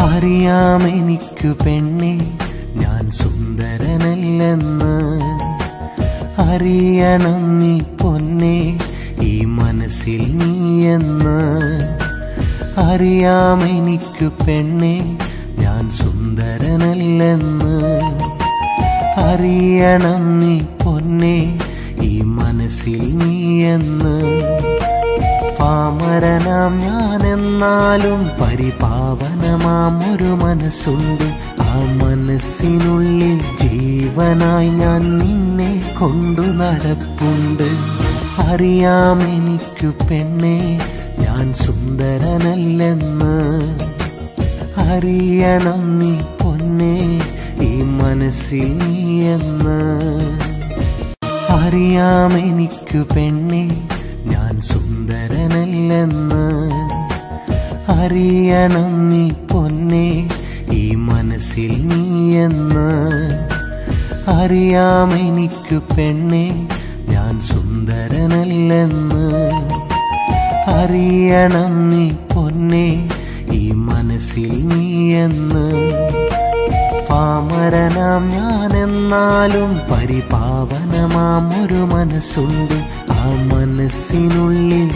അറിയാമെനിക്കു പെണ്ണെ ഞാൻ സുന്ദരനല്ലെന്ന്. അറിയണം നീ പൊന്നെ ഈ മനസ്സിൽ നീയെന്ന്. അറിയാമെനിക്കു പെണ്ണെ ഞാൻ സുന്ദരനല്ലെന്ന്. അറിയണം നീ പൊന്നെ ഈ മനസ്സിൽ നീയെന്ന്. പാമരനാം ഞാനെന്നാലും പരിപാവനമാം ഒരു മനസ്സുണ്ട്. ആ മനസ്സിനുള്ളിൽ ജീവനായി ഞാൻ നിന്നെ കൊണ്ടു നടപ്പുണ്ട്. അറിയാമെനിക്കു പെണ്ണെ ഞാൻ സുന്ദരനല്ലെന്ന്. അറിയണം നീ പൊന്നെ ഈ മനസ്സിൽ നീയെന്ന്. അറിയാമെനിക്കു പെണ്ണെ ഞാൻ സുന്ദരനല്ലെന്ന്. അറിയണം നീ പൊന്നെ ഈ മനസ്സിൽ നീയെന്ന്. അറിയാമെനിക്കു പെണ്ണെ ഞാൻ സുന്ദരനല്ലെന്ന്. അറിയണം നീ പൊന്നെ ഈ മനസ്സിൽ നീയെന്ന്. പാമരനാം ഞാനെന്നാലും പരിപാവനമാം ഒരു മനസ്സുണ്ട്. ആ മനസ്സിനുള്ളിൽ